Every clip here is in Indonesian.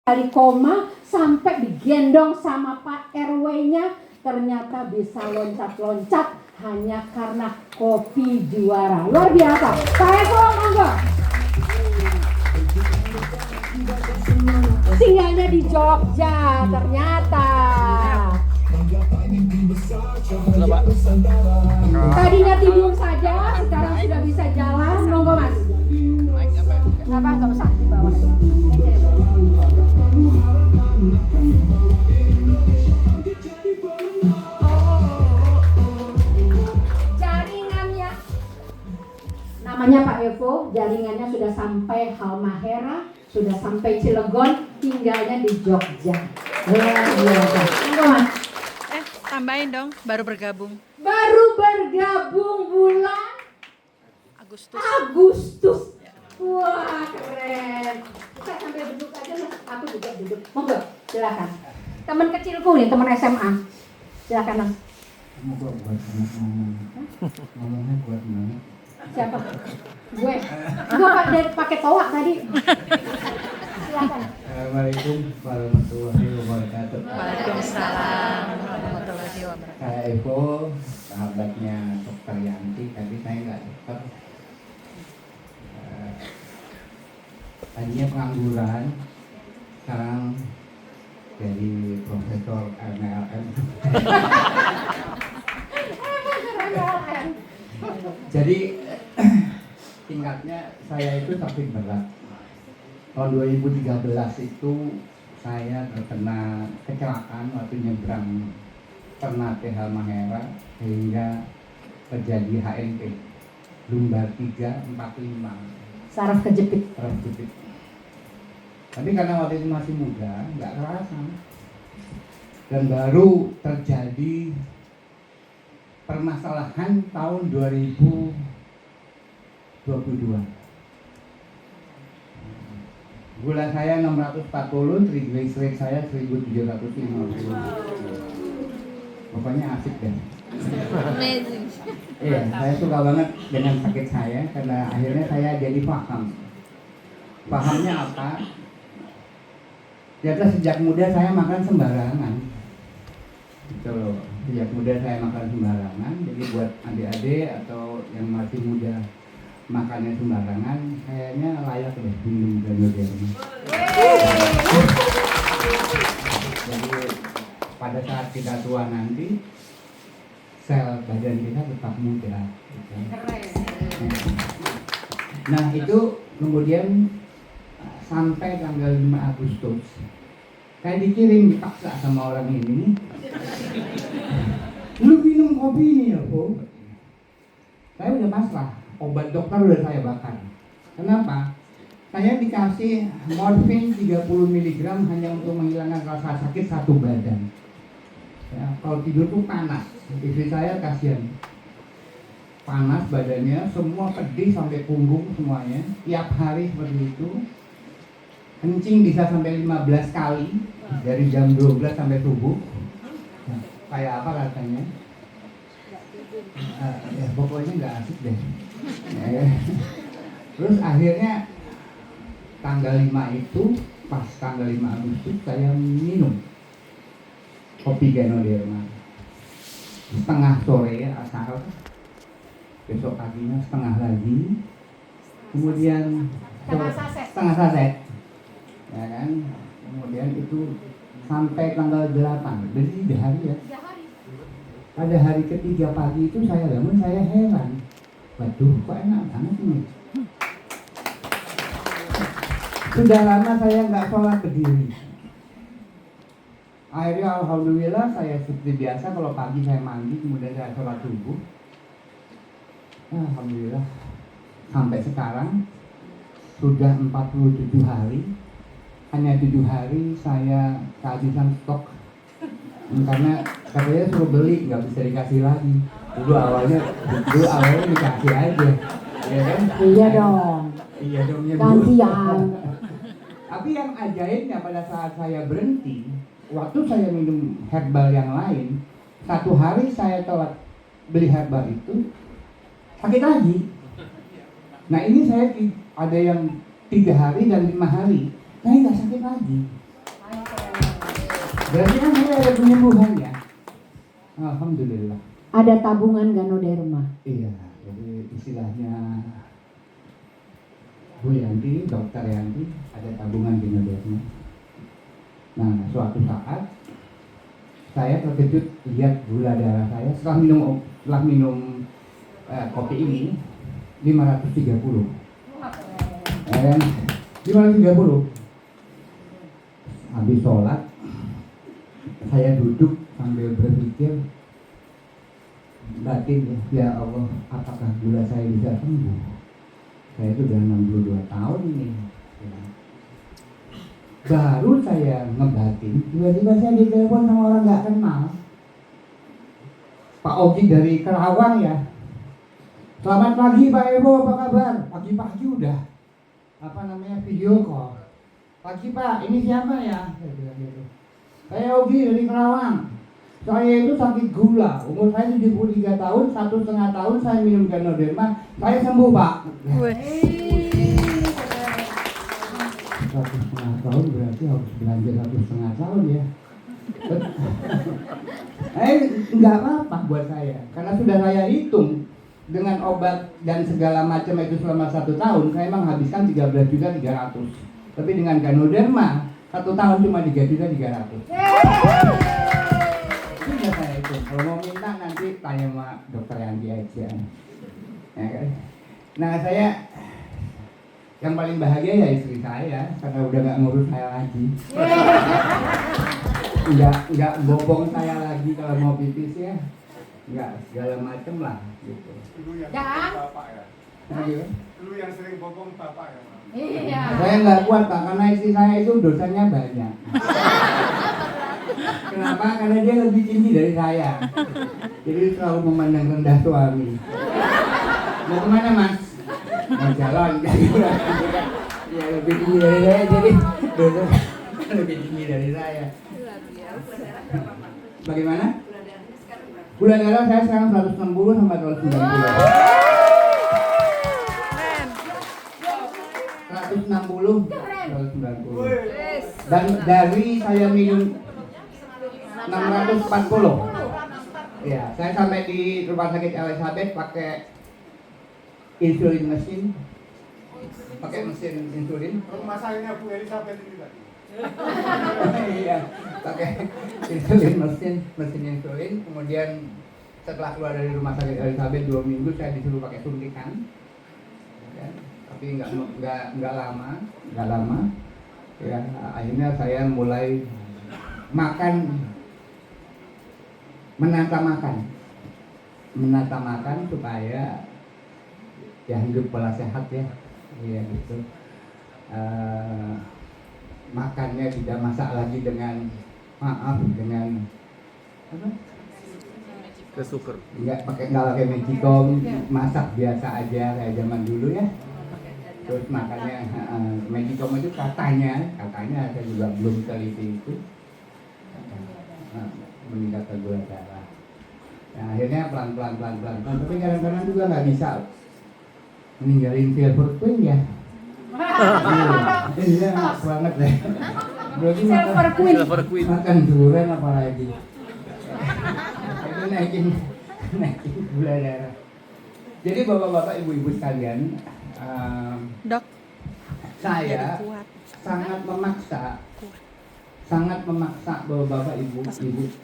Dari koma sampai digendong sama Pak RW-nya, ternyata bisa loncat-loncat hanya karena kopi juara. Luar biasa. Pak Eko, monggo. Singgahnya di Jogja ternyata. Tadinya tidur saja, sekarang sudah bisa jalan. Monggo Mas. Apa nggak usah di bawah. Jaringannya, namanya Pak Evo, jaringannya sudah sampai Halmahera, sudah sampai Cilegon, tinggalnya di Jogja. Luar biasa. Mas. Tambahin dong, baru bergabung. Baru bergabung bulan Agustus. Wah, keren. Kita sambil duduk aja lah. Aku juga duduk. Monggo, silakan. Teman kecilku nih, teman SMA. Silakan Mas. Kamu kok buat ngomongnya buat mana? Siapa? Gue Pak dari pakai toa tadi. Silakan. Assalamualaikum warahmatullahi wabarakatuh. Waalaikumsalam warahmatullahi wabarakatuh. Saya Evo, sahabatnya Dokter Yanti. Tadi saya nggak dokter. Tadinya pengangguran, sekarang jadi profesor MLM. Jadi tingkatnya saya itu sakit berat. Tahun 2013 itu saya terkena kecelakaan waktu nyebrang Ternate Halmahera sehingga terjadi HNP lumbar 345 Saraf kejepit. Tapi karena waktu itu masih muda, nggak kerasa. Dan baru terjadi permasalahan tahun 2022. Gula saya 640, triglyceride saya 1750. Pokoknya asik deh. Amazing. Iya, saya suka banget dengan sakit saya karena akhirnya saya jadi paham. Pahamnya apa? Ternyata sejak muda saya makan sembarangan. Gitu loh. Sejak muda saya makan sembarangan. Jadi buat adik-adik atau yang masih muda makannya sembarangan, kayaknya layak deh minum Ganoderma. Jadi pada saat kita tua nanti, sel badan kita tetap muda. Gitu. Nah itu kemudian sampai tanggal 5 Agustus saya dikirim, dipaksa sama orang ini, lu minum kopi ini ya Bu. Saya udah pasrah, obat dokter udah saya bakar. Kenapa? Saya dikasih morfin 30 mg hanya untuk menghilangkan rasa sakit satu badan. Ya, kalau tidur tuh panas, istri saya kasihan, panas badannya, semua pedih sampai punggung semuanya, tiap hari seperti itu. Kencing bisa sampai 15 kali dari jam 12 sampai subuh. Nah, kayak apa rasanya? Ya pokoknya nggak asik deh. Ya. Terus akhirnya tanggal 5 itu, pas tanggal 5 Agustus saya minum kopi Ganoderma setengah sore asal, besok paginya setengah lagi, kemudian setengah saset. Ya kan, kemudian itu sampai tanggal 8, jadi 3 hari ya. Pada hari ketiga pagi itu saya bangun, saya heran, waduh kok enak banget ini. Sudah lama saya nggak sholat berdiri. Akhirnya alhamdulillah saya seperti biasa, kalau pagi saya mandi kemudian saya sholat subuh. Alhamdulillah sampai sekarang sudah 47 hari. Hanya 7 hari saya kehabisan stok karena katanya suruh beli, nggak bisa dikasih lagi. Dulu awalnya dikasih aja, ya kan? Iya dong. Iya dong ya. Gantian. Tapi yang ajaibnya pada saat saya berhenti, waktu saya minum herbal yang lain, 1 hari saya telat beli herbal itu, sakit lagi. Nah ini saya ada yang 3 hari dan 5 hari. Saya nggak sakit lagi. Berarti kan saya ada penyembuhannya. Alhamdulillah. Ada tabungan Ganoderma. Iya, jadi istilahnya Bu Yanti, Dokter Yanti, ada tabungan Ganoderma. Nah, suatu saat saya terkejut lihat gula darah saya setelah minum kopi ini 530. 530. Habis sholat, saya duduk sambil berpikir batin, ya Allah, apakah gula saya bisa sembuh? Saya itu udah 62 tahun ini. Baru saya ngebatin, tiba-tiba saya ditelepon sama orang nggak kenal. Pak Ogi dari Kerawang ya. Selamat pagi Pak Ebo, apa kabar? Pagi-pagi udah video call. Pagi Pak, ini siapa ya? Saya bilang gitu. Saya Ogi dari Kerawang. Saya itu sakit gula, umur saya 73 tahun, 1,5 tahun saya minum Ganoderma, saya sembuh Pak. 1,5 tahun berarti harus belanja 1,5 tahun ya. Enggak apa-apa buat saya, karena sudah saya hitung dengan obat dan segala macam itu selama 1 tahun, saya menghabiskan 13.300.000. Tapi dengan Ganoderma 1 tahun cuma 3.300.000. Sudah saya itu. Kalau mau minta nanti tanya sama Dokter Yanti aja. Ya kan? Nah saya yang paling bahagia ya istri saya, karena udah nggak ngurus saya lagi. Nggak bobong saya lagi kalau mau pipis ya. Nggak segala macem lah gitu. Dulu yang Ya. sering bapak ya. Nah, gitu. Dulu yang sering bobong bapak ya. Iya. Saya nggak kuat Pak, karena istri saya itu dosanya banyak. Kenapa? Karena dia lebih tinggi dari saya. Jadi selalu memandang rendah suami. Mau kemana Mas? Mau jalan. Ya lebih tinggi dari saya, jadi dosanya lebih tinggi dari saya. Bagaimana? Gula darah saya sekarang 160 sampai 190. 160, 190. Dan dari saya minum 640. Ya, saya sampai di rumah sakit Elizabeth pakai insulin mesin. Pakai mesin insulin. Rumah sayanya Bu Elizabeth ini tadi. Iya, pakai mesin insulin. Kemudian setelah keluar dari rumah sakit Elizabeth 2 minggu saya disuruh pakai suntikan. Ya, tapi nggak lama. Ya, akhirnya saya mulai menata makan supaya ya hidup pola sehat ya, iya gitu. Makannya tidak masak lagi dengan Kesuker. nggak pakai magicom, masak biasa aja kayak zaman dulu ya. Terus makannya magicom itu katanya saya juga belum teliti itu meningkatkan gula darah. Nah, akhirnya pelan, tapi kadang-kadang juga nggak bisa meninggalin silver queen ya. Iya, banget deh. Berarti Silver Queen. makan durian apalagi. Itu naikin gula darah. Jadi bapak-bapak, ibu-ibu sekalian, Dok, saya kuat. sangat memaksa bapak-bapak, ibu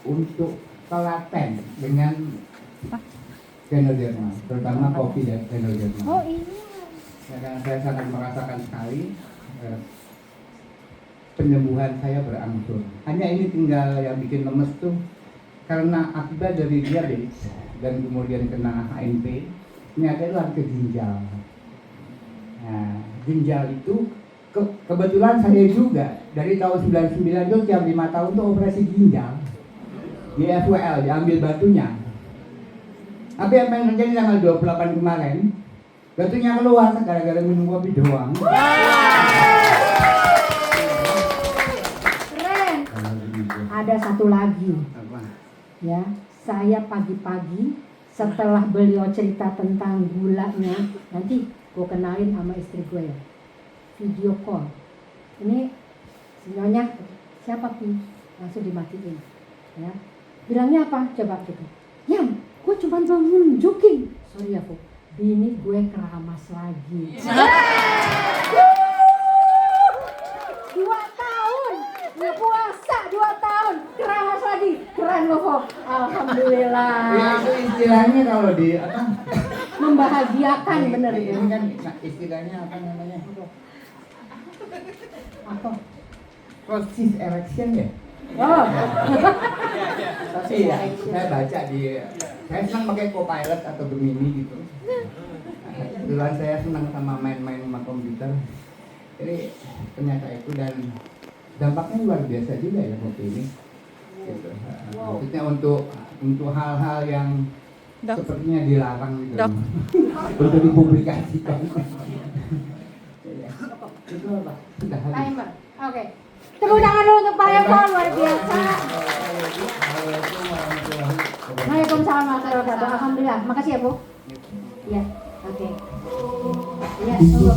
untuk telaten dengan Ganoderma, terutama kopi dan Ganoderma. Oh iya. Ya, karena saya sangat merasakan sekali penyembuhan saya berangsur. Hanya ini tinggal yang bikin lemes tuh karena akibat dari diabetes dan kemudian kena HNP, ternyata itu ke ginjal. Nah, ginjal itu kebetulan saya juga dari tahun 99 itu tiap 5 tahun tuh operasi ginjal di FWL, diambil batunya. Tapi apa yang terjadi tanggal 28 kemarin, batunya keluar gara-gara minum kopi doang. Keren. Ada satu lagi. Apa? Ya, saya pagi-pagi setelah beliau cerita tentang gulanya, nanti gue kenalin sama istri gue ya, video call. Ini si Nyonya siapa Pi? langsung dimatiin. Ya. Bilangnya apa? Coba gitu. Yang, gue cuma mau nunjukin. Sorry ya, Bu. Bini gue keramas lagi. 2 tahun. Puasa 2 tahun. Keramas lagi. Keren loh, Fok. Alhamdulillah. Ya itu istilahnya kalau di apa? Membahagiakan bener ya. Ini kan istilahnya apa namanya? Apa? Proses erection ya? Oh. Iya, saya baca saya senang pakai Copilot atau Gemini gitu. Kebetulan saya senang sama main-main sama komputer. Jadi ternyata itu dan dampaknya luar biasa juga ya kopi ini. Gitu. Maksudnya untuk hal-hal yang sepertinya dilarang gitu. Untuk dipublikasikan. Itu apa? Sudah habis. Timer. Oke. Tepuk tangan dulu untuk Pak Eko, luar biasa. Waalaikumsalam warahmatullahi wabarakatuh. Alhamdulillah. Makasih ya, Bu. Iya. Oke. Iya, tunggu.